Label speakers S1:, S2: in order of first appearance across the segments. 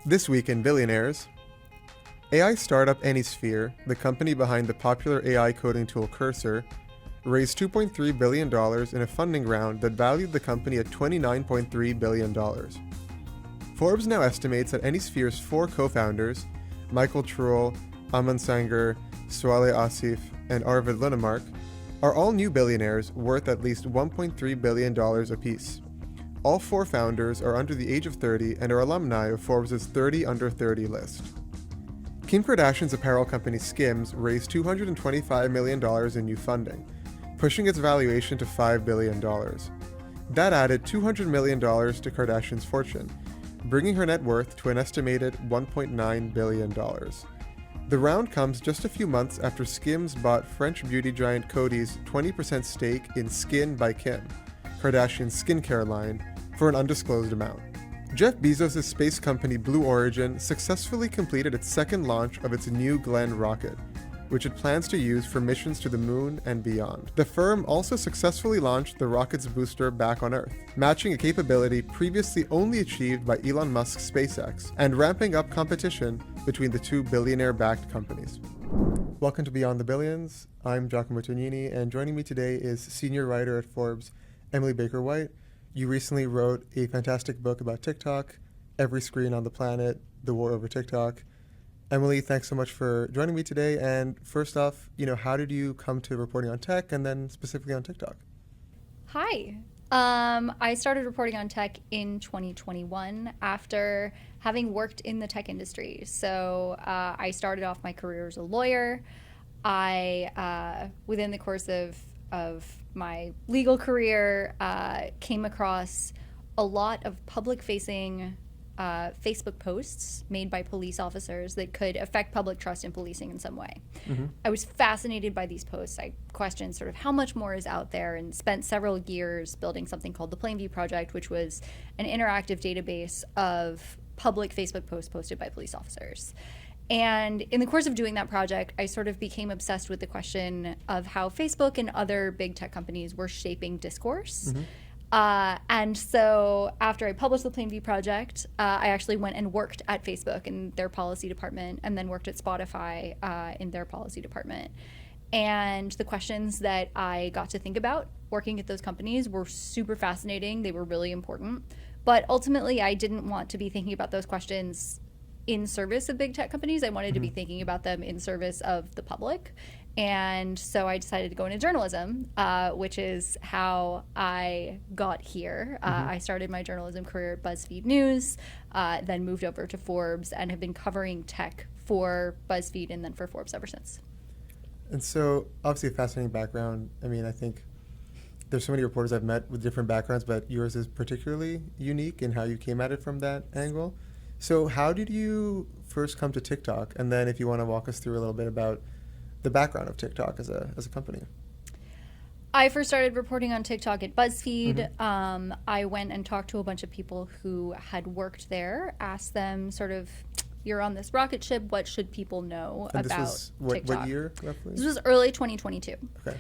S1: This week in Billionaires, AI startup Anysphere, the company behind the popular AI coding tool Cursor, raised $2.3 billion in a funding round that valued the company at $29.3 billion. Forbes now estimates that Anysphere's four co-founders, Michael Truell, Aman Sanger, Swale Asif, and Arvid Lunemark, are all new billionaires worth at least $1.3 billion apiece. All four founders are under the age of 30 and are alumni of Forbes' 30 Under 30 list. Kim Kardashian's apparel company Skims raised $225 million in new funding, pushing its valuation to $5 billion. That added $200 million to Kardashian's fortune, bringing her net worth to an estimated $1.9 billion. The round comes just a few months after Skims bought French beauty giant Coty's 20% stake in Skin by Kim, Kardashian's skincare line, for an undisclosed amount. Jeff Bezos' space company Blue Origin successfully completed its second launch of its New Glenn rocket, which it plans to use for missions to the moon and beyond. The firm also successfully launched the rocket's booster back on Earth, matching a capability previously only achieved by Elon Musk's SpaceX, and ramping up competition between the two billionaire-backed companies. Welcome to Beyond the Billions. I'm Giacomo Tognini, and joining me today is senior writer at Forbes, Emily Baker-White. You recently wrote a fantastic book about TikTok, Every Screen on the Planet, The War Over TikTok. Emily, thanks so much for joining me today. And first off, how did you come to reporting on tech and then specifically on TikTok?
S2: Hi. I started reporting on tech in 2021 after having worked in the tech industry. So I started off my career as a lawyer. Within the course of my legal career, came across a lot of public-facing Facebook posts made by police officers that could affect public trust in policing in some way. Mm-hmm. I was fascinated by these posts. I questioned sort of how much more is out there and spent several years building something called the Plainview Project, which was an interactive database of public Facebook posts posted by police officers. And in the course of doing that project, I sort of became obsessed with the question of how Facebook and other big tech companies were shaping discourse. Mm-hmm. And so after I published the Plainview Project, I actually went and worked at Facebook in their policy department, and then worked at Spotify in their policy department. And the questions that I got to think about working at those companies were super fascinating. They were really important. But ultimately, I didn't want to be thinking about those questions in service of big tech companies. I wanted to be thinking about them in service of the public. And so I decided to go into journalism, which is how I got here. I started my journalism career at BuzzFeed News, then moved over to Forbes, and have been covering tech for BuzzFeed and then for Forbes ever since.
S1: And so obviously a fascinating background. I mean, I think there's so many reporters I've met with different backgrounds, but yours is particularly unique in how you came at it from that angle. So how did you first come to TikTok? And then if you want to walk us through a little bit about the background of TikTok as a company.
S2: I first started reporting on TikTok at BuzzFeed. Mm-hmm. I went and talked to a bunch of people who had worked there, asked them sort of, you're on this rocket ship, what should people know
S1: and
S2: about
S1: this was
S2: TikTok?
S1: What year, roughly?
S2: This was early 2022.
S1: Okay.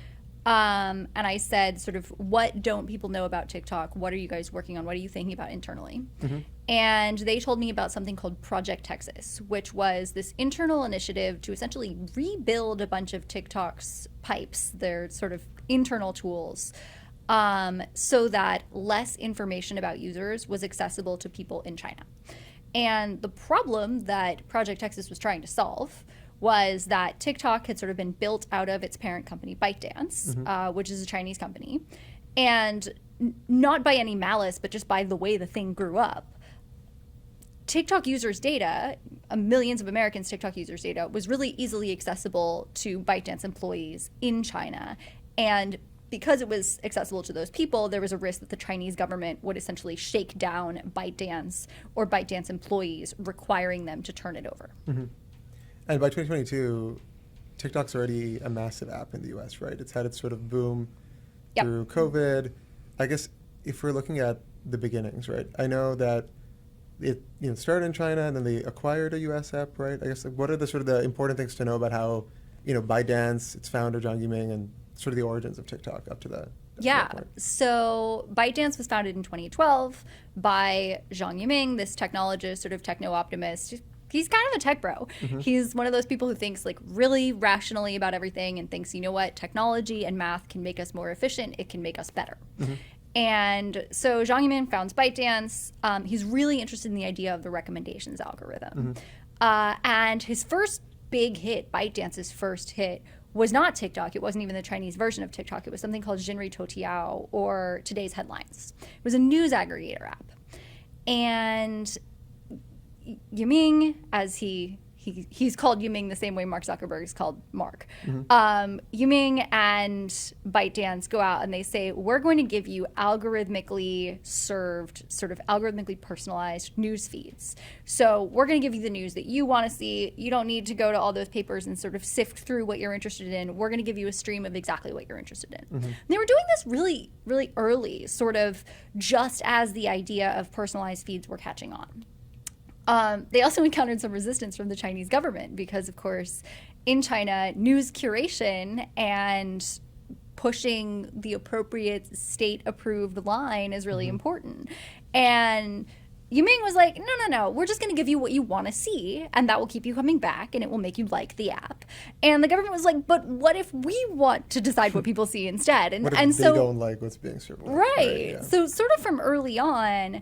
S2: And I said sort of, what don't people know about TikTok? What are you guys working on? What are you thinking about internally? Mm-hmm. And they told me about something called Project Texas, which was this internal initiative to essentially rebuild a bunch of TikTok's pipes, their sort of internal tools, so that less information about users was accessible to people in China. And the problem that Project Texas was trying to solve was that TikTok had sort of been built out of its parent company, ByteDance, which is a Chinese company. And not by any malice, but just by the way the thing grew up, TikTok users' data, millions of Americans' TikTok users' data, was really easily accessible to ByteDance employees in China. And because it was accessible to those people, there was a risk that the Chinese government would essentially shake down ByteDance or ByteDance employees, requiring them to turn it over.
S1: Mm-hmm. And by 2022, TikTok's already a massive app in the US, right? It's had its sort of boom through COVID. I guess if we're looking at the beginnings, right? I know that it started in China and then they acquired a US app, right? I guess what are the sort of the important things to know about how, ByteDance, its founder, John Yiming, and sort of the origins of TikTok up to that?
S2: Yeah. So ByteDance was founded in 2012 by Zhang Yiming, this technologist, sort of techno-optimist. He's kind of a tech bro. He's one of those people who thinks like really rationally about everything and thinks, you know what, technology and math can make us more efficient. It can make us better. And so Zhang Yiming founds ByteDance. He's really interested in the idea of the recommendations algorithm. And his first big hit, ByteDance's first hit, was not TikTok. It wasn't even the Chinese version of TikTok. It was something called Jinri Toutiao, or Today's Headlines. It was a news aggregator app. And Yiming, as he's called Yiming the same way Mark Zuckerberg is called Mark. Yiming and ByteDance go out and they say, we're going to give you algorithmically served, sort of algorithmically personalized news feeds. So we're going to give you the news that you want to see. You don't need to go to all those papers and sort of sift through what you're interested in. We're going to give you a stream of exactly what you're interested in. And they were doing this really, really early, sort of just as the idea of personalized feeds were catching on. They also encountered some resistance from the Chinese government because, of course, in China, news curation and pushing the appropriate state-approved line is really important. And Yiming was like, no, we're just going to give you what you want to see, and that will keep you coming back, and it will make you like the app. And the government was like, but what if we want to decide what people see instead? And,
S1: what if
S2: and
S1: they
S2: so,
S1: don't like what's being served?
S2: Right.
S1: Yeah.
S2: So sort of from early on,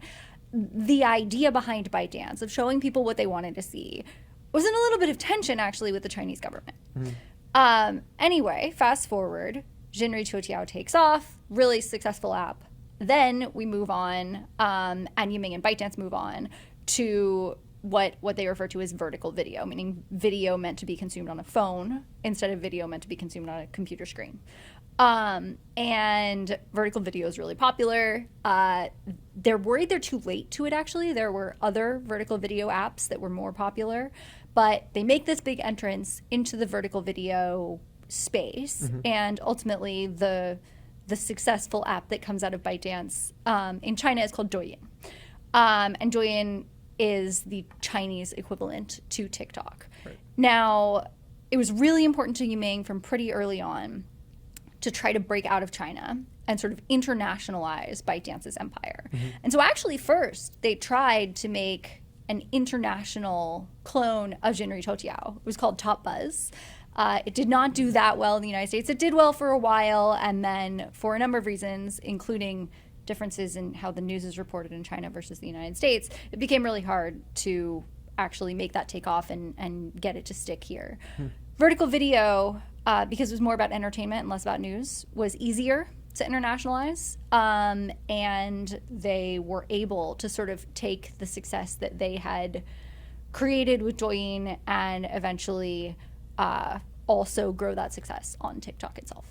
S2: the idea behind ByteDance of showing people what they wanted to see was in a little bit of tension, actually, with the Chinese government. Anyway, fast forward, Jinri Toutiao takes off, really successful app. Then we move on, and Yiming and ByteDance move on to what they refer to as vertical video, meaning video meant to be consumed on a phone instead of video meant to be consumed on a computer screen. And vertical video is really popular. They're worried they're too late to it, actually. There were other vertical video apps that were more popular, but they make this big entrance into the vertical video space. And ultimately, the successful app that comes out of ByteDance in China is called Douyin. And Douyin is the Chinese equivalent to TikTok.
S1: Right.
S2: Now, it was really important to Yiming from pretty early on to try to break out of China and sort of internationalize ByteDance's empire. And so actually first, they tried to make an international clone of Jinri Toutiao. It was called Top Buzz. It did not do that well in the United States. It did well for a while, and then for a number of reasons, including differences in how the news is reported in China versus the United States, it became really hard to actually make that take off and get it to stick here. Vertical video, because it was more about entertainment and less about news, was easier to internationalize, and they were able to sort of take the success that they had created with Douyin and eventually also grow that success on TikTok itself.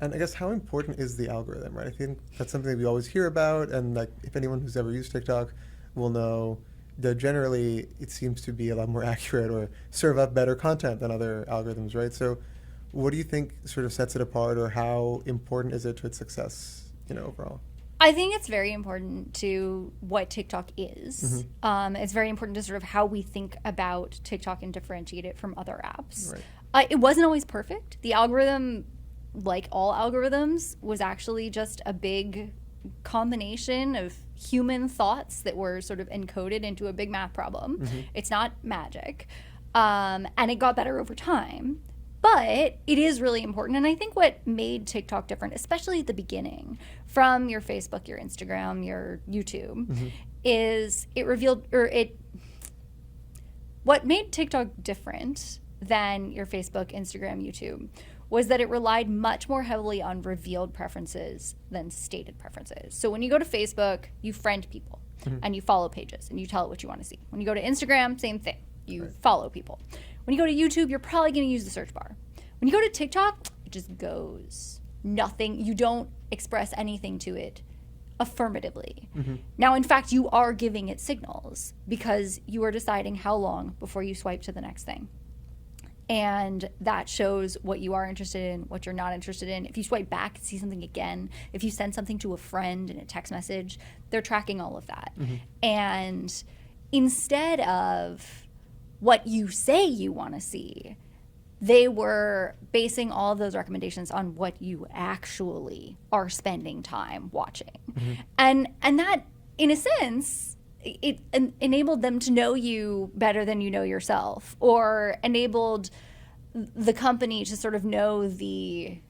S1: And I guess how important is the algorithm, right? I think that's something that we always hear about, and like if anyone who's ever used TikTok will know that generally it seems to be a lot more accurate or serve up better content than other algorithms, right? So what do you think sort of sets it apart, or how important is it to its success, overall?
S2: I think it's very important to what TikTok is. It's very important to sort of how we think about TikTok and differentiate it from other apps.
S1: Right.
S2: It wasn't always perfect. The algorithm, like all algorithms, was actually just a big combination of human thoughts that were sort of encoded into a big math problem. It's not magic. And it got better over time. But it is really important. And I think what made TikTok different, especially at the beginning, from your Facebook, your Instagram, your YouTube, is it revealed, what made TikTok different than your Facebook, Instagram, YouTube was that it relied much more heavily on revealed preferences than stated preferences. So when you go to Facebook, you friend people and you follow pages and you tell it what you want to see. When you go to Instagram, same thing. You follow people. When you go to YouTube, you're probably going to use the search bar. When you go to TikTok, it just goes. Nothing. You don't express anything to it affirmatively. Now, in fact, you are giving it signals because you are deciding how long before you swipe to the next thing. And that shows what you are interested in, what you're not interested in. If you swipe back and see something again, if you send something to a friend in a text message, they're tracking all of that. And instead of what you say you want to see, they were basing all of those recommendations on what you actually are spending time watching. And that, in a sense, it enabled them to know you better than you know yourself, or enabled the company to sort of know the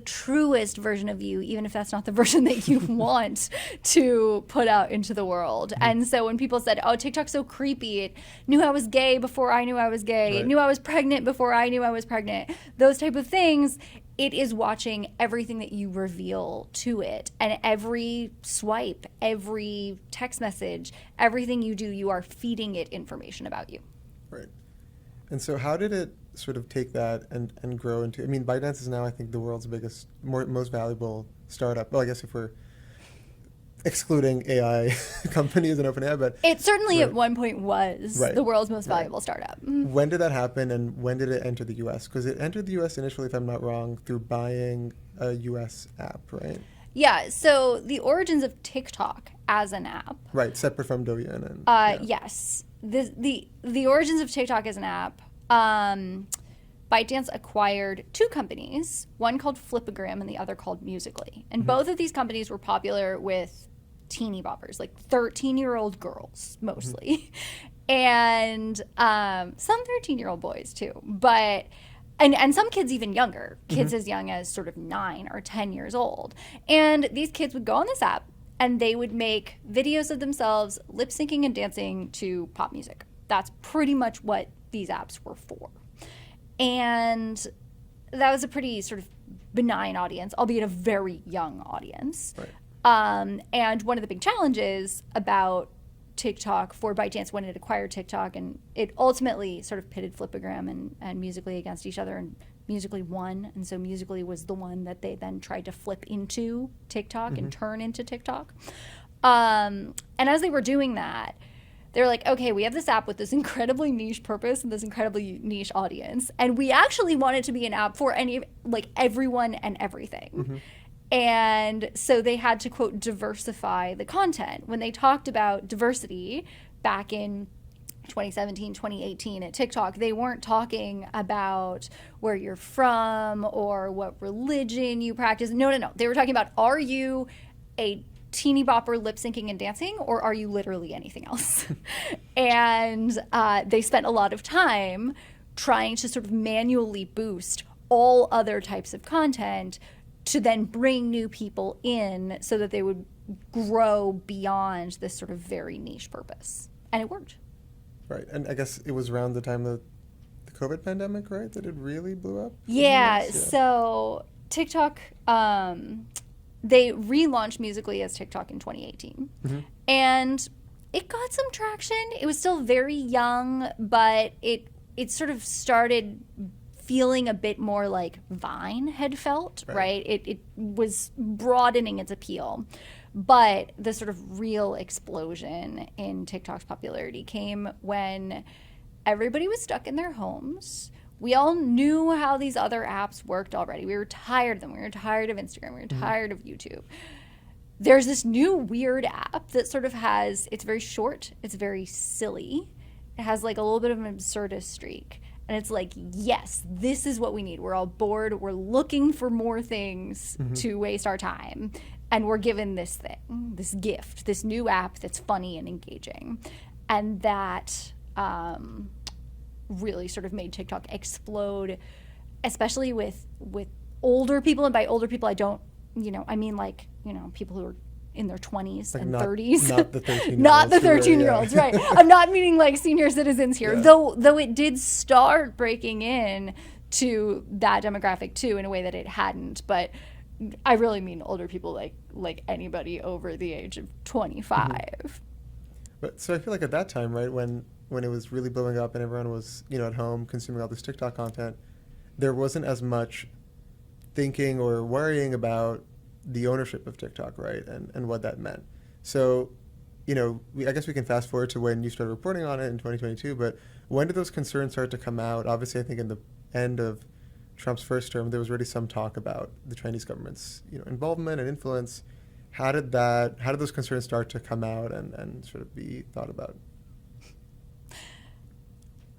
S2: truest version of you, even if that's not the version that you want to put out into the world. And so when people said, oh, TikTok's so creepy, it knew I was gay before I knew I was gay, it knew I was pregnant before I knew I was pregnant, those type of things, it is watching everything that you reveal to it. And every swipe, every text message, everything you do, you are feeding it information about you.
S1: Right. And so how did it sort of take that and grow into, I mean, ByteDance is now, I think, the world's biggest, most valuable startup. Well, I guess if we're excluding AI companies and OpenAI, but
S2: it certainly at one point was the world's most valuable startup.
S1: When did that happen, and when did it enter the US? Because it entered the US initially, if I'm not wrong, through buying a US app, right?
S2: Yeah, so the origins of TikTok as an app.
S1: Right, separate from Douyin. And
S2: yes. The origins of TikTok as an app, ByteDance acquired two companies, one called Flipagram and the other called Musical.ly. And both of these companies were popular with teeny boppers, like 13-year-old girls mostly. And some 13-year-old boys too. But and some kids even younger, kids as young as sort of 9 or 10 years old. And these kids would go on this app and they would make videos of themselves lip syncing and dancing to pop music. That's pretty much what these apps were for. And that was a pretty sort of benign audience, albeit a very young audience.
S1: Right.
S2: And one of the big challenges about TikTok for ByteDance when it acquired TikTok, and it ultimately sort of pitted Flipagram and Musical.ly against each other, and Musical.ly won, and so Musical.ly was the one that they then tried to flip into TikTok and turn into TikTok. And as they were doing that, they're like, okay, we have this app with this incredibly niche purpose and this incredibly niche audience, and we actually want it to be an app for everyone and everything. And so they had to, quote, diversify the content. When they talked about diversity back in 2017, 2018 at TikTok, they weren't talking about where you're from or what religion you practice. No. They were talking about, are you a teeny bopper lip syncing and dancing, or are you literally anything else? And they spent a lot of time trying to sort of manually boost all other types of content to then bring new people in so that they would grow beyond this sort of very niche purpose. And it worked.
S1: Right. And I guess it was around the time of the COVID pandemic, right, that it really blew up?
S2: Yeah. So TikTok, they relaunched Musical.ly as TikTok in 2018. And it got some traction. It was still very young, but it sort of started feeling a bit more like Vine had felt, right? It was broadening its appeal. But the sort of real explosion in TikTok's popularity came when everybody was stuck in their homes. We all knew how these other apps worked already. We were tired of them. We were tired of Instagram. We were tired of YouTube. There's this new weird app that sort of has, it's very short. It's very silly. It has like a little bit of an absurdist streak. And it's like, yes, this is what we need. We're all bored. We're looking for more things to waste our time. And we're given this thing, this gift, this new app that's funny and engaging. And that really sort of made TikTok explode, especially with older people. And by older people, I don't, I mean like, people who are in their 20s like and 30s.
S1: Not the 13-year-olds.
S2: Not the 13-year-olds, right. I'm not meaning like senior citizens here, though it did start breaking in to that demographic too in a way that it hadn't. But I really mean older people, like anybody over the age of 25.
S1: But so I feel like at that time, right, when it was really blowing up and everyone was, at home consuming all this TikTok content, there wasn't as much thinking or worrying about the ownership of TikTok, right, and what that meant. So, I guess we can fast forward to when you started reporting on it in 2022, but when did those concerns start to come out? Obviously, I think in the end of Trump's first term, there was already some talk about the Chinese government's, involvement and influence. How did those concerns start to come out and sort of be thought about?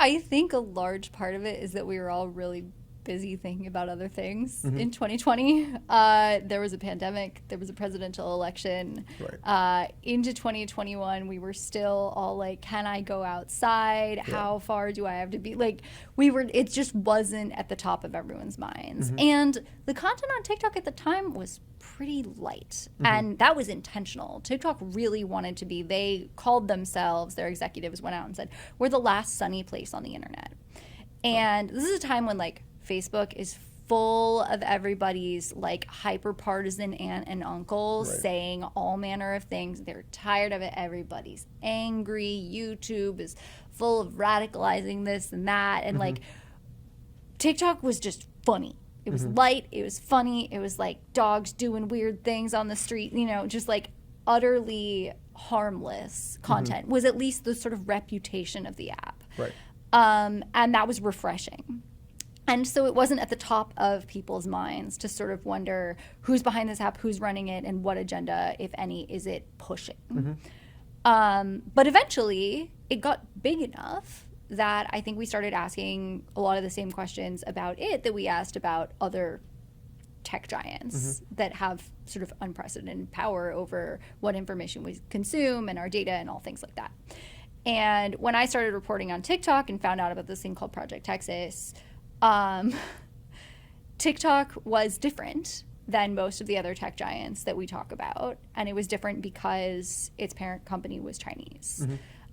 S2: I think a large part of it is that we were all really busy thinking about other things in 2020. There was a pandemic, there was a presidential election.
S1: Right.
S2: Into 2021, we were still all like, can I go outside?
S1: Yeah.
S2: How far do I have to be? Like, it just wasn't at the top of everyone's minds. And the content on TikTok at the time was pretty light. And that was intentional. TikTok really wanted to be, they called themselves, their executives went out and said, we're the last sunny place on the internet. And this is a time when like Facebook is full of everybody's like hyper partisan aunt and uncle saying all manner of things. They're tired of it. Everybody's angry. YouTube is full of radicalizing this and that. And like TikTok was just funny. It was light. It was funny. It was like dogs doing weird things on the street, you know, just like utterly harmless content was at least the sort of reputation of the app.
S1: Right.
S2: And that was refreshing. And so it wasn't at the top of people's minds to sort of wonder who's behind this app, who's running it, and what agenda, if any, is it pushing. But eventually it got big enough that I think we started asking a lot of the same questions about it that we asked about other tech giants that have sort of unprecedented power over what information we consume and our data and all things like that. And when I started reporting on TikTok and found out about this thing called Project Texas, TikTok was different than most of the other tech giants that we talk about. And it was different because its parent company was Chinese.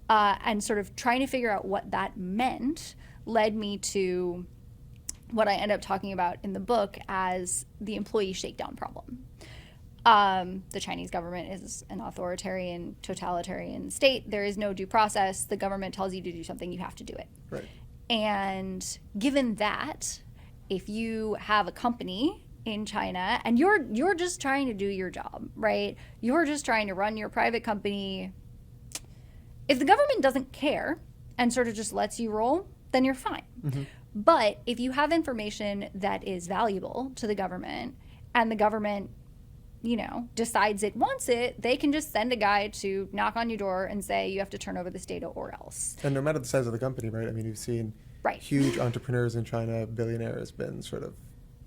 S2: And sort of trying to figure out what that meant led me to what I end up talking about in the book as the employee shakedown problem. The Chinese government is an authoritarian, totalitarian state. There is no due process. The government tells you to do something, you have to do it.
S1: Right.
S2: And given that, if you have a company in China and you're just trying to do your job, right? You're just trying to run your private company. If the government doesn't care and sort of just lets you roll, then you're fine. But if you have information that is valuable to the government and the government, you know, decides it wants it, they can just send a guy to knock on your door and say you have to turn over this data or else.
S1: And no matter the size of the company, right? I mean, you've seen huge entrepreneurs in China, billionaires, been sort of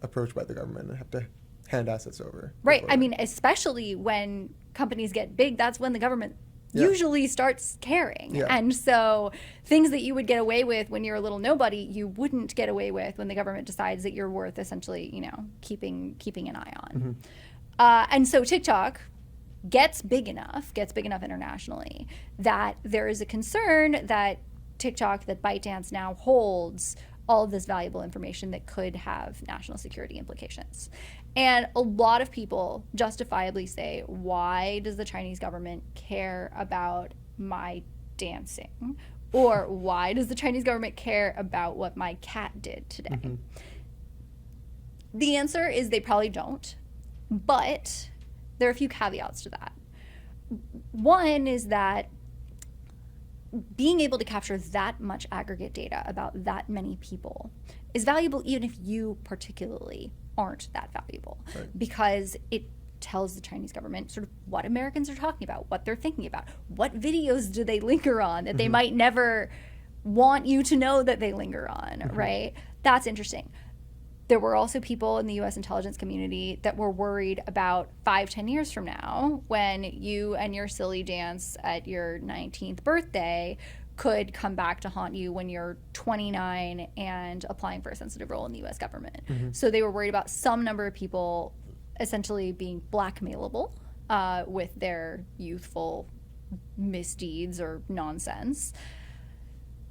S1: approached by the government and have to hand assets over.
S2: Right. I mean, especially when companies get big, that's when the government usually starts caring. And so things that you would get away with when you're a little nobody, you wouldn't get away with when the government decides that you're worth essentially, you know, keeping an eye on. And so TikTok gets big enough internationally that there is a concern that TikTok, that ByteDance now holds all of this valuable information that could have national security implications. And a lot of people justifiably say, why does the Chinese government care about my dancing? Or why does the Chinese government care about what my cat did today? The answer is they probably don't. But there are a few caveats to that. One is that being able to capture that much aggregate data about that many people is valuable even if you particularly aren't that valuable. Because it tells the Chinese government sort of what Americans are talking about, what they're thinking about, what videos do they linger on that they might never want you to know that they linger on, right? That's interesting. There were also people in the U.S. intelligence community that were worried about 5-10 years from now when you and your silly dance at your 19th birthday could come back to haunt you when you're 29 and applying for a sensitive role in the U.S. government. So they were worried about some number of people essentially being blackmailable with their youthful misdeeds or nonsense.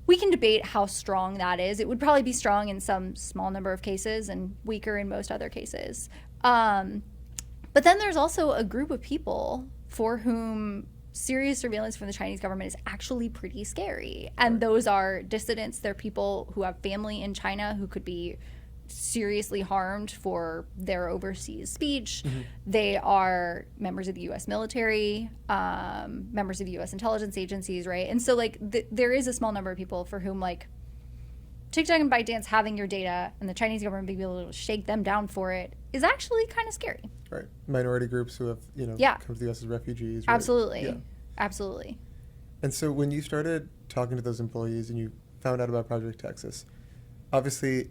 S2: We can debate how strong that is. It would probably be strong in some small number of cases and weaker in most other cases. But then there's also a group of people for whom serious surveillance from the Chinese government is actually pretty scary. And those are dissidents. They're people who have family in China who could be seriously harmed for their overseas speech. They are members of the U.S. military, members of U.S. intelligence agencies, right? And so, like, there is a small number of people for whom, like, TikTok and ByteDance having your data and the Chinese government being able to shake them down for it is actually kind of scary.
S1: Right. Minority groups who have, you know, come to the U.S. as refugees.
S2: Absolutely. Absolutely.
S1: And so when you started talking to those employees and you found out about Project Texas. Obviously,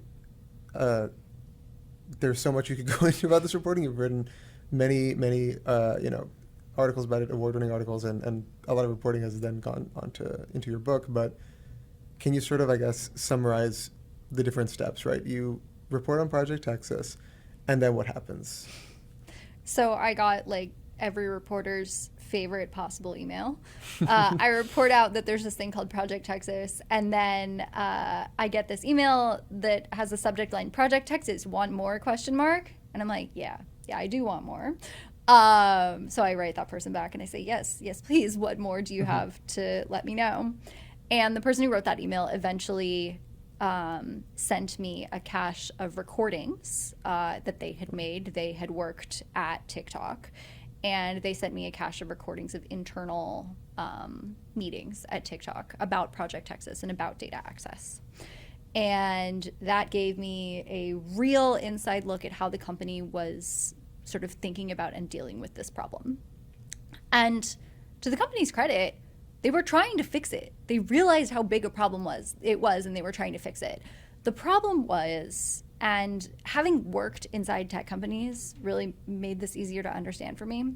S1: there's so much you could go into about this reporting. You've written many articles about it, award-winning articles, and a lot of reporting has then gone into your book. But can you sort of, I guess, summarize the different steps, right? You report on Project Texas, and then what happens?
S2: So I got like every reporter's favorite possible email. I report out that there's this thing called Project Texas, and then I get this email that has a subject line, Project Texas, want more, ? And I'm like, yeah, I do want more. So I write that person back and I say, yes, please, what more do you have to let me know? And the person who wrote that email eventually sent me a cache of recordings that they had made. They had worked at TikTok, and they sent me a cache of recordings of internal meetings at TikTok about Project Texas and about data access. And that gave me a real inside look at how the company was sort of thinking about and dealing with this problem. And to the company's credit, they were trying to fix it. They realized how big a problem it was, and they were trying to fix it. The problem was, and having worked inside tech companies really made this easier to understand for me.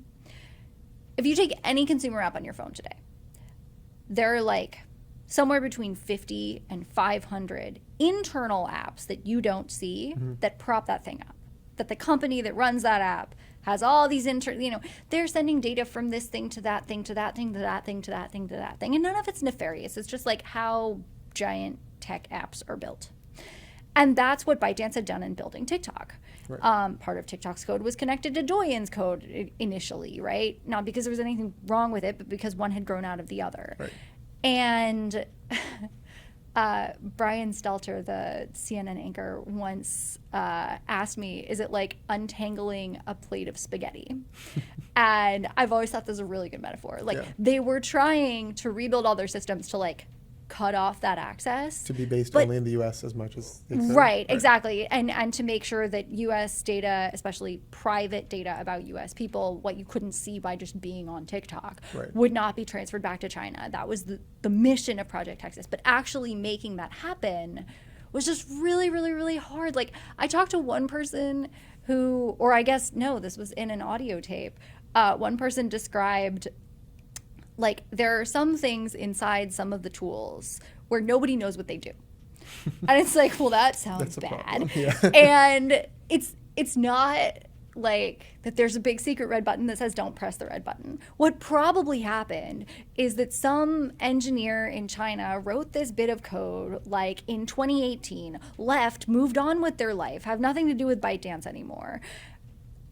S2: If you take any consumer app on your phone today, there are like somewhere between 50 and 500 internal apps that you don't see that prop that thing up. That the company that runs that app has all these they're sending data from this thing to that thing to that thing to that thing to that thing to that thing. And none of it's nefarious. It's just like how giant tech apps are built. And that's what ByteDance had done in building TikTok. Right. Part of TikTok's code was connected to Douyin's code initially, right? Not because there was anything wrong with it, but because one had grown out of the other. Right. And Brian Stelter, the CNN anchor, once asked me, is it like untangling a plate of spaghetti? And I've always thought this is a really good metaphor. Like, they were trying to rebuild all their systems to like cut off that access.
S1: To be based only in the U.S. as much as they could.
S2: Right, exactly. And to make sure that U.S. data, especially private data about U.S. people, what you couldn't see by just being on TikTok, would not be transferred back to China. That was the mission of Project Texas. But actually making that happen was just really, really, really hard. Like, I talked to one person who, or I guess, no, this was in an audio tape. One person described, like, there are some things inside some of the tools where nobody knows what they do. And it's like, well, that sounds bad. Yeah. And it's not like that there's a big secret red button that says don't press the red button. What probably happened is that some engineer in China wrote this bit of code like in 2018, left, moved on with their life, have nothing to do with ByteDance anymore.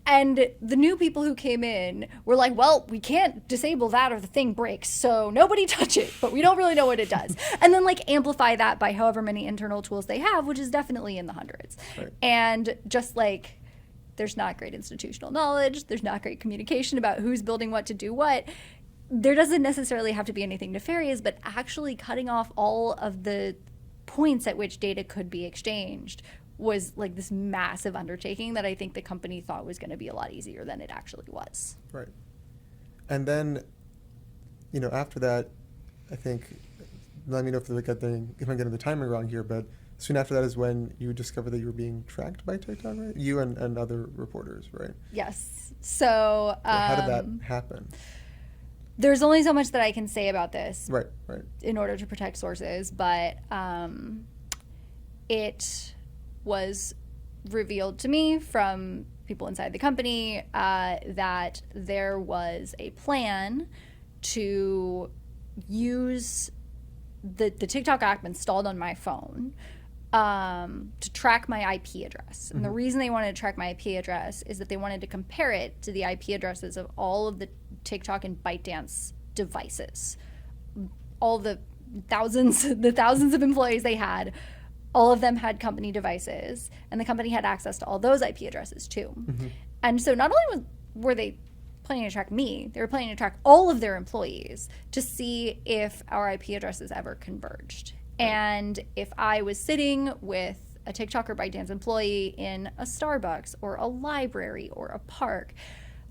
S2: And the new people who came in were like, well, we can't disable that or the thing breaks, so nobody touch it, but we don't really know what it does. And then like amplify that by however many internal tools they have, which is definitely in the hundreds. Right. And just like there's not great institutional knowledge, there's not great communication about who's building what to do what. There doesn't necessarily have to be anything nefarious, but actually cutting off all of the points at which data could be exchanged was like this massive undertaking that I think the company thought was going to be a lot easier than it actually was. Right.
S1: And then, after that, I think, let me know if I'm getting the timing wrong here, but soon after that is when you discovered that you were being tracked by TikTok, right? You and other reporters, right?
S2: Yes. So
S1: how did that happen?
S2: There's only so much that I can say about this.
S1: Right.
S2: In order to protect sources, but it was revealed to me from people inside the company that there was a plan to use the TikTok app installed on my phone to track my IP address. And the reason they wanted to track my IP address is that they wanted to compare it to the IP addresses of all of the TikTok and ByteDance devices. All the thousands of employees they had, all of them had company devices, and the company had access to all those IP addresses too. And so not only were they planning to track me, they were planning to track all of their employees to see if our IP addresses ever converged. And if I was sitting with a TikTok or ByteDance employee in a Starbucks or a library or a park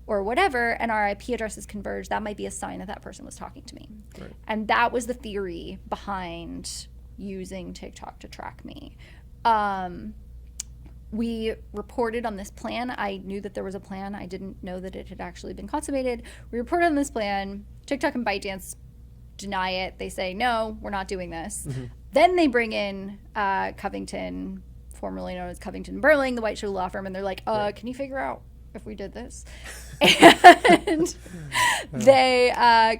S2: or whatever, and our IP addresses converged, that might be a sign that that person was talking to me. Right. And that was the theory behind using TikTok to track me. We reported on this plan. I knew that there was a plan. I didn't know that it had actually been consummated. We reported on this plan. TikTok and ByteDance deny it. They say, no, we're not doing this. Then they bring in Covington, formerly known as Covington & Burling, the white shoe law firm, and they're like, can you figure out if we did this? And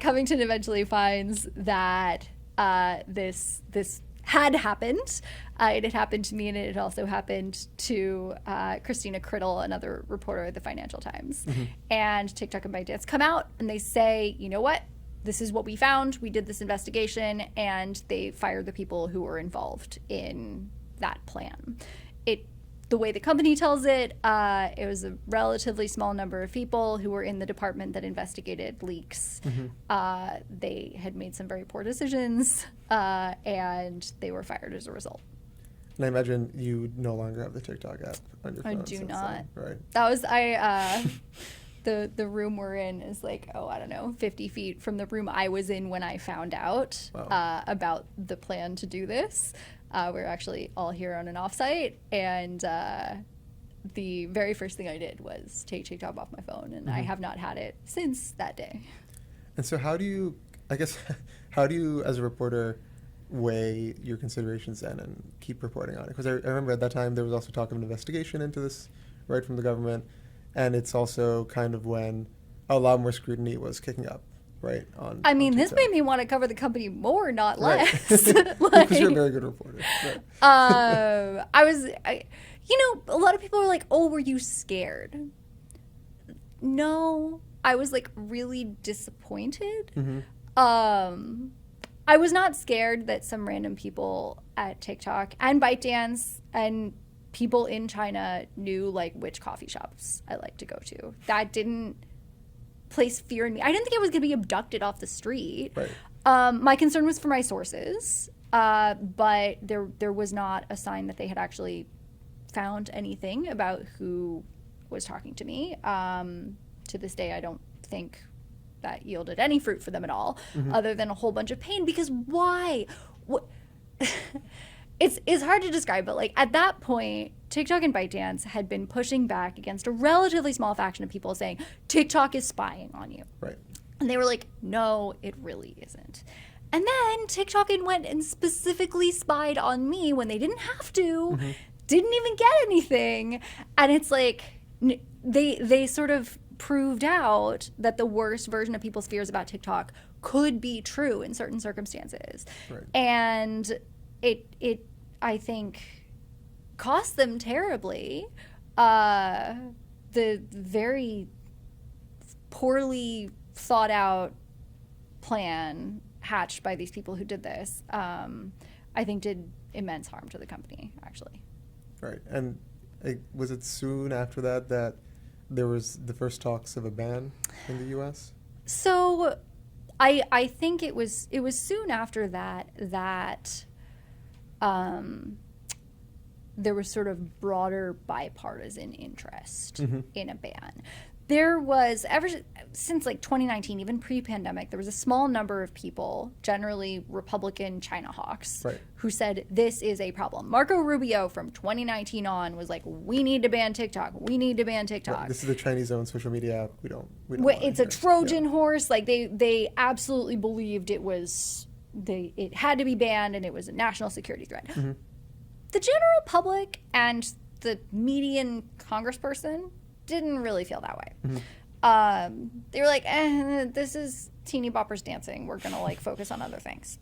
S2: Covington eventually finds that this had happened. It had happened to me, and it had also happened to Christina Criddle, another reporter at the Financial Times. And TikTok and ByteDance come out and they say, you know what? This is what we found. We did this investigation, and they fired the people who were involved in that plan. The way the company tells it, it was a relatively small number of people who were in the department that investigated leaks. They had made some very poor decisions, and they were fired as a result.
S1: And I imagine you no longer have the TikTok app on your phone.
S2: I do not.
S1: Then, right.
S2: That was the room we're in is like, I don't know, 50 feet from the room I was in when I found out about the plan to do this. We're actually all here on an offsite, and the very first thing I did was take TikTok off my phone, and I have not had it since that day.
S1: And so how do you, as a reporter, weigh your considerations then and keep reporting on it? Because I remember at that time there was also talk of an investigation into this right from the government, and it's also kind of when a lot more scrutiny was kicking up. Right.
S2: This made me want to cover the company more, not less.
S1: Because you're a very good reporter. Right.
S2: A lot of people are like, oh, were you scared? No, I was like really disappointed. I was not scared that some random people at TikTok and ByteDance and people in China knew like which coffee shops I like to go to. That didn't place fear in me. I didn't think I was going to be abducted off the street.
S1: Right.
S2: My concern was for my sources, but there was not a sign that they had actually found anything about who was talking to me. To this day, I don't think that yielded any fruit for them at all, other than a whole bunch of pain. Because why? It's hard to describe, but like at that point, TikTok and ByteDance had been pushing back against a relatively small faction of people saying TikTok is spying on you.
S1: Right.
S2: And they were like, no, it really isn't. And then TikTok went and specifically spied on me when they didn't have to, didn't even get anything. And it's like they sort of proved out that the worst version of people's fears about TikTok could be true in certain circumstances.
S1: Right.
S2: And it I think cost them terribly. The very poorly thought out plan hatched by these people who did this, I think did immense harm to the company, actually.
S1: Right. And was it soon after that there was the first talks of a ban in the U.S.?
S2: So I think it was soon after that there was sort of broader bipartisan interest in a ban. There was, ever since like 2019, even pre-pandemic, there was a small number of people, generally Republican China hawks, who said this is a problem. Marco Rubio from 2019 on was like, we need to ban TikTok. We need to ban TikTok.
S1: Right. This is the Chinese-owned social media app. We don't
S2: it's a Trojan horse. Like they absolutely believed it had to be banned and it was a national security threat. The general public and the median congressperson didn't really feel that way. They were like, this is teeny boppers dancing. We're going to like focus on other things.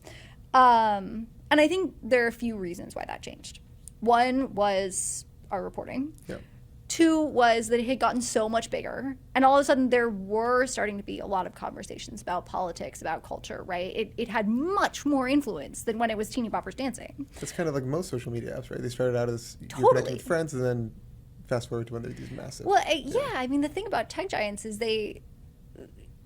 S2: And I think there are a few reasons why that changed. One was our reporting. Yep. Two was that it had gotten so much bigger. And all of a sudden there were starting to be a lot of conversations about politics, about culture, right? It had much more influence than when it was teeny boppers dancing.
S1: It's kind of like most social media apps, right? They started out as you're connecting with friends and then fast forward to when they're these massive.
S2: Well, yeah. I mean, the thing about tech giants is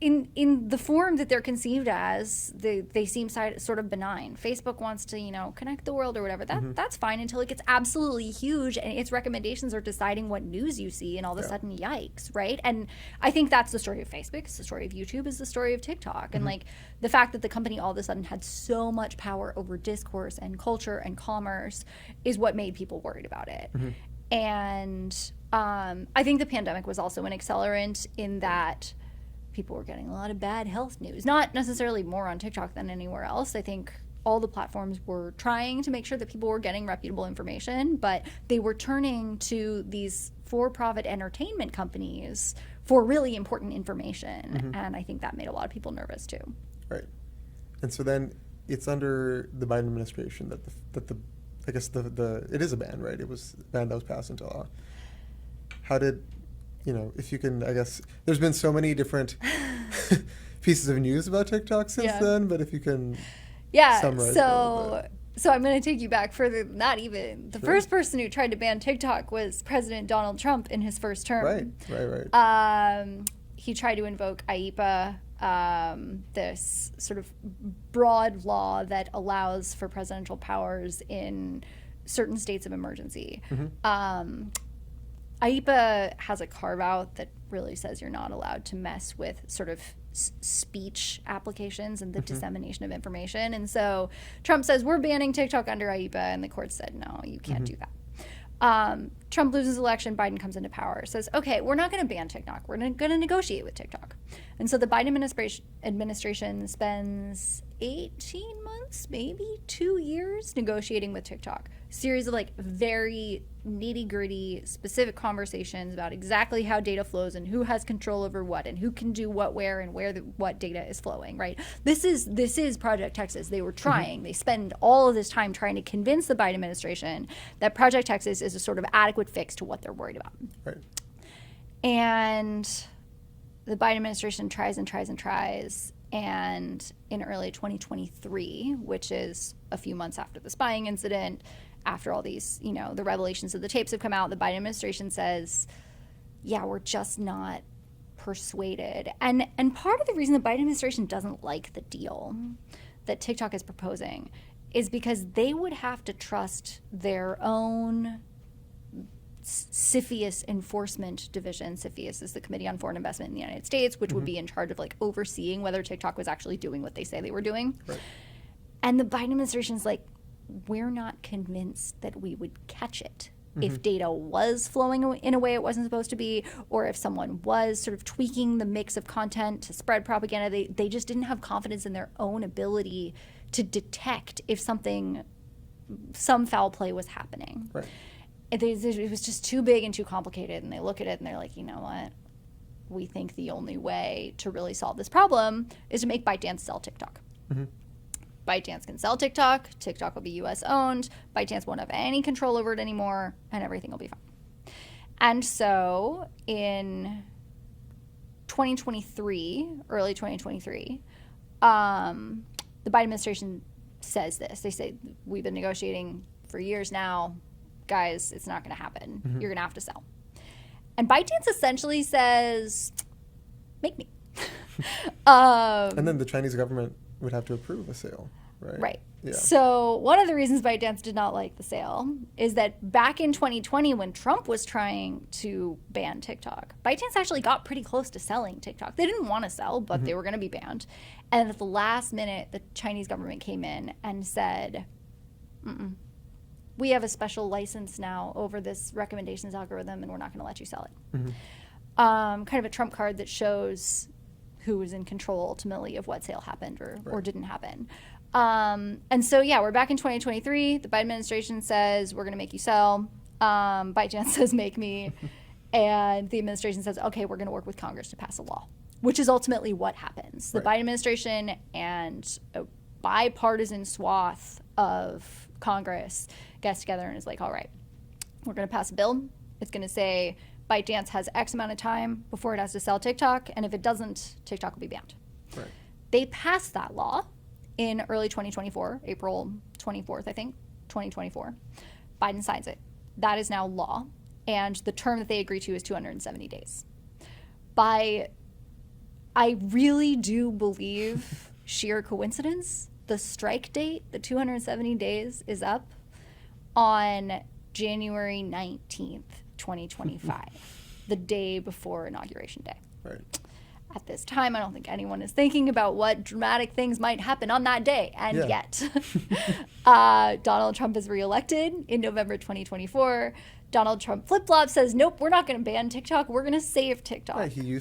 S2: in the form that they're conceived as, they seem sort of benign. Facebook wants to, connect the world or whatever. That's fine until it gets absolutely huge and its recommendations are deciding what news you see, and all of a sudden, yikes, right? And I think that's the story of Facebook. It's the story of YouTube. It's the story of TikTok. And like the fact that the company all of a sudden had so much power over discourse and culture and commerce is what made people worried about it. And I think the pandemic was also an accelerant in that people were getting a lot of bad health news, not necessarily more on TikTok than anywhere else. I think all the platforms were trying to make sure that people were getting reputable information, but they were turning to these for-profit entertainment companies for really important information. And I think that made a lot of people nervous too.
S1: Right. And so then it's under the Biden administration that I guess it is a ban, right? It was a ban that was passed into law. How did, if you can, I guess, there's been so many different pieces of news about TikTok since then, but if you can summarize
S2: So I'm going to take you back further than that even. The first person who tried to ban TikTok was President Donald Trump in his first term.
S1: Right.
S2: He tried to invoke IEPA, this sort of broad law that allows for presidential powers in certain states of emergency. IEPA has a carve-out that really says you're not allowed to mess with sort of speech applications and the dissemination of information. And so Trump says, we're banning TikTok under IEPA, and the court said, no, you can't do that. Trump loses election, Biden comes into power, says, okay, we're not going to ban TikTok. We're going to negotiate with TikTok. And so the Biden administration spends 18 months, maybe 2 years negotiating with TikTok. Series of very nitty-gritty specific conversations about exactly how data flows and who has control over what and who can do what where and where what data is flowing, right? This is Project Texas. They were trying. They spend all of this time trying to convince the Biden administration that Project Texas is a sort of adequate fix to what they're worried about.
S1: Right.
S2: And the Biden administration tries and tries and tries. And in early 2023, which is a few months after the spying incident, after all these, the revelations of the tapes have come out, the Biden administration says, yeah, we're just not persuaded. And part of the reason the Biden administration doesn't like the deal that TikTok is proposing is because they would have to trust their own CFIUS enforcement division. CFIUS is the Committee on Foreign Investment in the United States, which would be in charge of overseeing whether TikTok was actually doing what they say they were doing.
S1: Right.
S2: And the Biden administration's like, we're not convinced that we would catch it if data was flowing in a way it wasn't supposed to be, or if someone was sort of tweaking the mix of content to spread propaganda. They just didn't have confidence in their own ability to detect if some foul play was happening.
S1: Right.
S2: It was just too big and too complicated, and they look at it and they're like, you know what? We think the only way to really solve this problem is to make ByteDance sell TikTok. ByteDance can sell TikTok. TikTok will be U.S. owned. ByteDance won't have any control over it anymore, and everything will be fine. And so in 2023, early 2023, the Biden administration says this. They say, we've been negotiating for years now. Guys, it's not going to happen. You're going to have to sell. And ByteDance essentially says, make me.
S1: And then the Chinese government would have to approve a sale, right?
S2: Right.
S1: Yeah.
S2: So one of the reasons ByteDance did not like the sale is that back in 2020, when Trump was trying to ban TikTok, ByteDance actually got pretty close to selling TikTok. They didn't want to sell, but they were going to be banned. And at the last minute, the Chinese government came in and said, we have a special license now over this recommendations algorithm, and we're not going to let you sell it. Kind of a trump card that shows who was in control ultimately of what sale happened or didn't happen. And so, yeah, we're back in 2023. The Biden administration says, we're going to make you sell. ByteDance says, make me. And the administration says, okay, we're going to work with Congress to pass a law, which is ultimately what happens. The Biden administration and a bipartisan swath of Congress gets together and is like, all right, we're going to pass a bill. It's going to say ByteDance has X amount of time before it has to sell TikTok, and if it doesn't, TikTok will be banned.
S1: Right.
S2: They passed that law in early 2024, April 24th, I think, 2024. Biden signs it. That is now law, and the term that they agree to is 270 days. By I really do believe sheer coincidence. The strike date, the 270 days, is up on January 19th, 2025, the day before Inauguration Day.
S1: Right.
S2: At this time, I don't think anyone is thinking about what dramatic things might happen on that day. And yet, Donald Trump is reelected in November 2024. Donald Trump flip-flops, says, nope, we're not going to ban TikTok. We're going to save TikTok.
S1: Right, he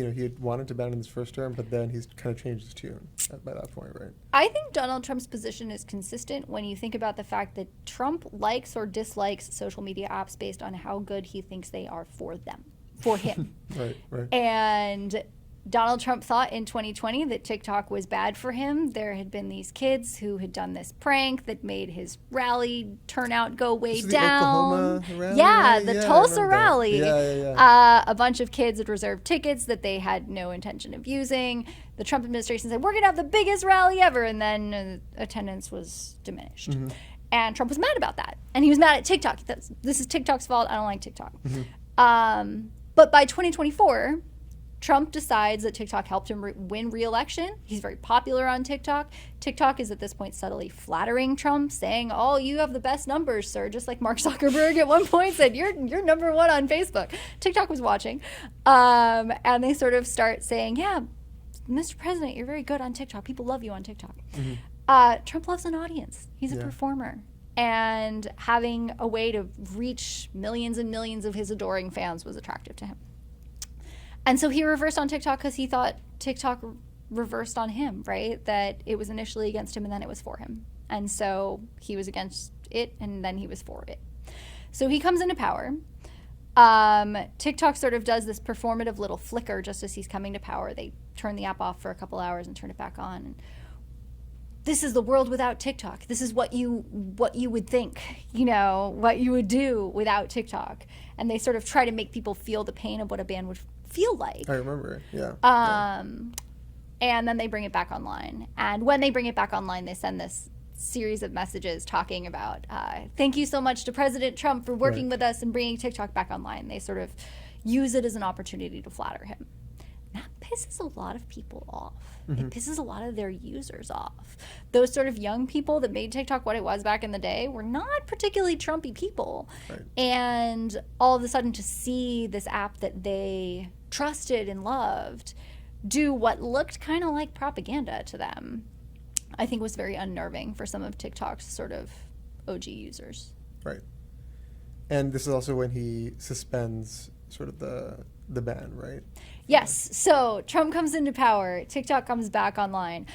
S1: had wanted to ban it in his first term, but then he's kind of changed his tune by that point, right?
S2: I think Donald Trump's position is consistent when you think about the fact that Trump likes or dislikes social media apps based on how good he thinks they are for him.
S1: Right.
S2: And Donald Trump thought in 2020 that TikTok was bad for him. There had been these kids who had done this prank that made his rally turnout go way down.
S1: The Oklahoma rally,
S2: yeah, the Tulsa rally.
S1: Yeah.
S2: A bunch of kids had reserved tickets that they had no intention of using. The Trump administration said, we're going to have the biggest rally ever. And then attendance was diminished.
S1: Mm-hmm.
S2: And Trump was mad about that. And he was mad at TikTok. This is TikTok's fault. I don't like TikTok.
S1: Mm-hmm.
S2: But by 2024... Trump decides that TikTok helped him win re-election. He's very popular on TikTok. TikTok is at this point subtly flattering Trump, saying, oh, you have the best numbers, sir. Just like Mark Zuckerberg at one point said, you're number one on Facebook. TikTok was watching. And they sort of start saying, yeah, Mr. President, you're very good on TikTok. People love you on TikTok. Mm-hmm. Trump loves an audience. He's a performer. And having a way to reach millions and millions of his adoring fans was attractive to him. And so he reversed on TikTok because he thought TikTok reversed on him, right? That it was initially against him and then it was for him. And so he was against it and then he was for it. So he comes into power. TikTok sort of does this performative little flicker just as he's coming to power. They turn the app off for a couple hours and turn it back on. And this is the world without TikTok. This is what you would think, what you would do without TikTok. And they sort of try to make people feel the pain of what a ban would feel like.
S1: I remember, yeah.
S2: And then they bring it back online. And when they bring it back online, they send this series of messages talking about, thank you so much to President Trump for working with us and bringing TikTok back online. They sort of use it as an opportunity to flatter him. That pisses a lot of people off. It pisses a lot of their users off. Those sort of young people that made TikTok what it was back in the day were not particularly Trumpy people. Right. And all of a sudden to see this app that they trusted and loved do what looked kind of like propaganda to them, I think was very unnerving for some of TikTok's sort of OG users. Right.
S1: And this is also when he suspends sort of the ban, right?
S2: Yes. So Trump comes into power. TikTok comes back online.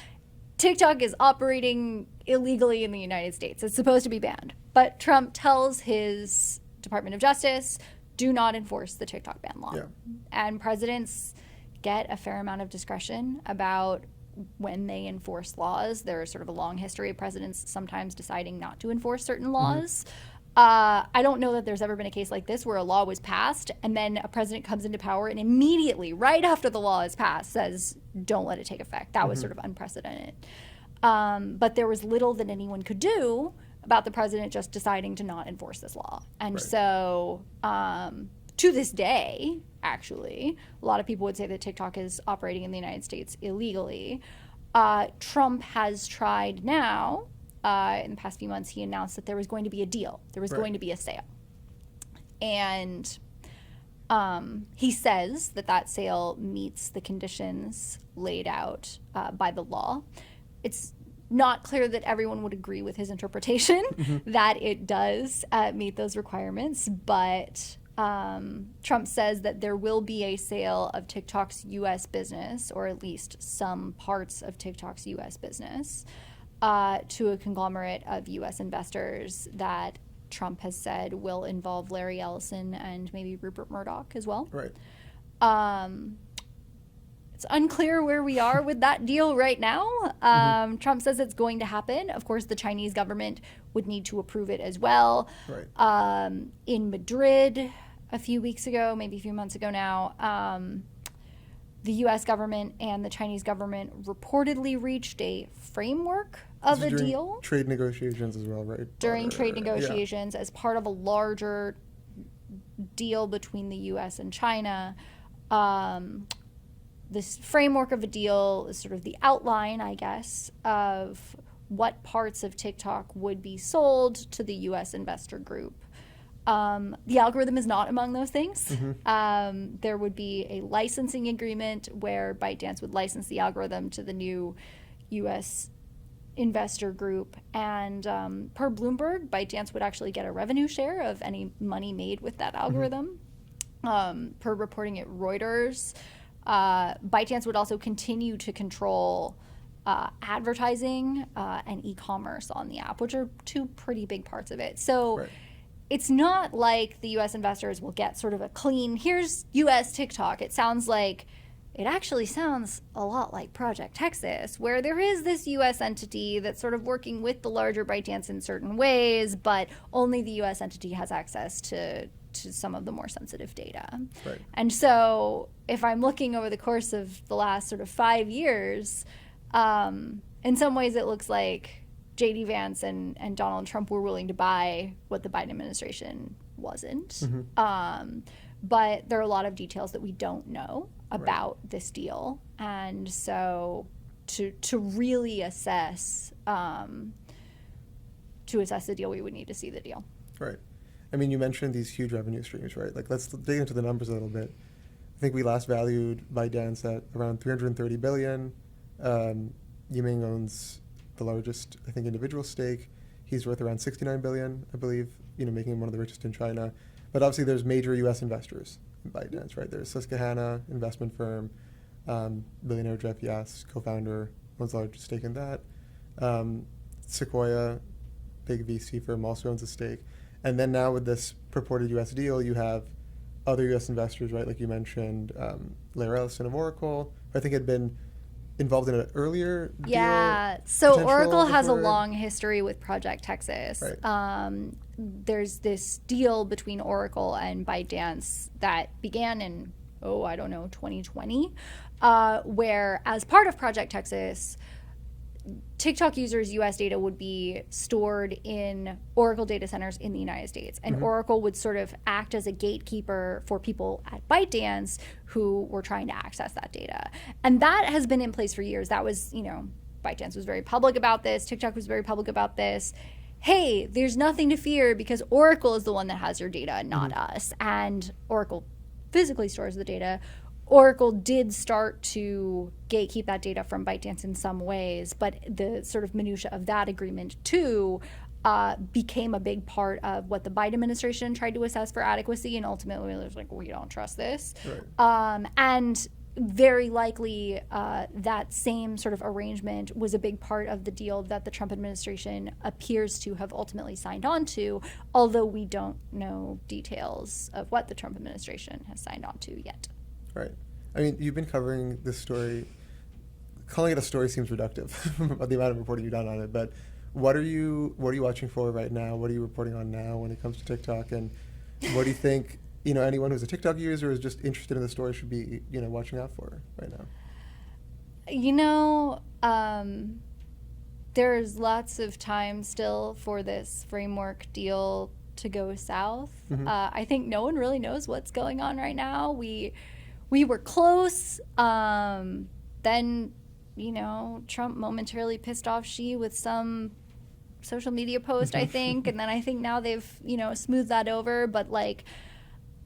S2: TikTok is operating illegally in the United States. It's supposed to be banned. But Trump tells his Department of Justice, do not enforce the TikTok ban law. Yeah. And presidents get a fair amount of discretion about when they enforce laws. There's sort of a long history of presidents sometimes deciding not to enforce certain laws. I don't know that there's ever been a case like this where a law was passed and then a president comes into power and immediately, right after the law is passed, says, don't let it take effect. That was sort of unprecedented. But there was little that anyone could do about the president just deciding to not enforce this law. And so to this day, actually, a lot of people would say that TikTok is operating in the United States illegally. Trump has tried now. In the past few months, he announced that there was going to be a deal. There was going to be a sale. And he says that sale meets the conditions laid out by the law. It's not clear that everyone would agree with his interpretation that it does meet those requirements, but Trump says that there will be a sale of TikTok's U.S. business, or at least some parts of TikTok's U.S. business, to a conglomerate of U.S. investors that Trump has said will involve Larry Ellison and maybe Rupert Murdoch as well. Right. It's unclear where we are with that deal right now. Trump says it's going to happen. Of course, the Chinese government would need to approve it as well. Right. In Madrid a few weeks ago, maybe a few months ago now, the U.S. government and the Chinese government reportedly reached a framework of a deal.
S1: Trade negotiations as well, right?
S2: During trade negotiations as part of a larger deal between the U.S. and China. this framework of a deal is sort of the outline, I guess, of what parts of TikTok would be sold to the U.S. investor group. The algorithm is not among those things. There would be a licensing agreement where ByteDance would license the algorithm to the new U.S. investor group. And per Bloomberg, ByteDance would actually get a revenue share of any money made with that algorithm. Per reporting at Reuters, ByteDance would also continue to control advertising and e-commerce on the app, which are two pretty big parts of it. So it's not like the U.S. investors will get sort of a clean, here's U.S. TikTok. It actually sounds a lot like Project Texas, where there is this U.S. entity that's sort of working with the larger ByteDance in certain ways, but only the U.S. entity has access to some of the more sensitive data. And so if I'm looking over the course of the last sort of 5 years, in some ways it looks like J.D. Vance and Donald Trump were willing to buy what the Biden administration wasn't. But there are a lot of details that we don't know about this deal. And so to really assess the deal, we would need to see the deal.
S1: Right. I mean, you mentioned these huge revenue streams, right? Like, let's dig into the numbers a little bit. I think we last valued ByteDance at around $330 billion. Yiming owns the largest, I think, individual stake. He's worth around $69 billion, I believe, making him one of the richest in China. But obviously there's major U.S. investors in ByteDance, right? There's Susquehanna investment firm, billionaire Jeff Yass, co-founder, owns the largest stake in that. Sequoia, big VC firm, also owns a stake. And then now with this purported U.S. deal, you have other U.S. investors, right? Like you mentioned, Larry Ellison of Oracle, who I think had been involved in an earlier deal.
S2: Yeah, so Oracle has a long history with Project Texas. There's this deal between Oracle and ByteDance that began in, 2020, where as part of Project Texas, TikTok users' US data would be stored in Oracle data centers in the United States. And Oracle would sort of act as a gatekeeper for people at ByteDance who were trying to access that data. And that has been in place for years. That was, ByteDance was very public about this. TikTok was very public about this. Hey, there's nothing to fear because Oracle is the one that has your data, not us. And Oracle physically stores the data. Oracle did start to gatekeep that data from ByteDance in some ways, but the sort of minutia of that agreement too became a big part of what the Biden administration tried to assess for adequacy, and ultimately it was like, we don't trust this. And very likely that same sort of arrangement was a big part of the deal that the Trump administration appears to have ultimately signed on to, although we don't know details of what the Trump administration has signed on to yet.
S1: Right. I mean, you've been covering this story. Calling it a story seems reductive about the amount of reporting you've done on it. But what are you watching for right now? What are you reporting on now when it comes to TikTok? And what do you think anyone who's a TikTok user or is just interested in the story should be watching out for right now?
S2: There's lots of time still for this framework deal to go south. I think no one really knows what's going on right now. We were close. Then, Trump momentarily pissed off Xi with some social media post, I think. And then I think now they've, smoothed that over. But,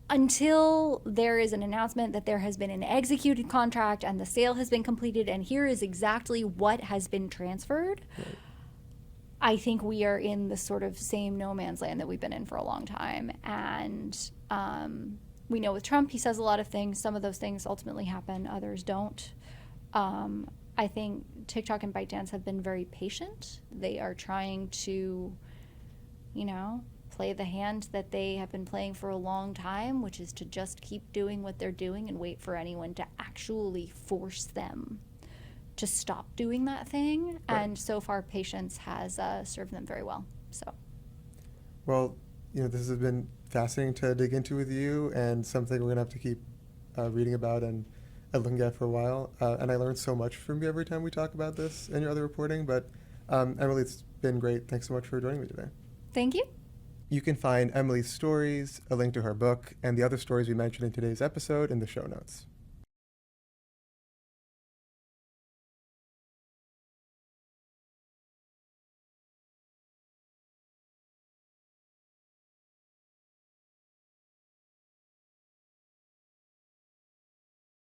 S2: until there is an announcement that there has been an executed contract and the sale has been completed and here is exactly what has been transferred, I think we are in the sort of same no man's land that we've been in for a long time. And we know with Trump, he says a lot of things. Some of those things ultimately happen, others don't. I think TikTok and ByteDance have been very patient. They are trying to, play the hand that they have been playing for a long time, which is to just keep doing what they're doing and wait for anyone to actually force them to stop doing that thing. And so far, patience has served them very well.
S1: Well, this has been fascinating to dig into with you and something we're going to have to keep reading about and looking at for a while. And I learned so much from you every time we talk about this and your other reporting. But Emily, it's been great. Thanks so much for joining me today.
S2: Thank you.
S1: You can find Emily's stories, a link to her book, and the other stories we mentioned in today's episode in the show notes.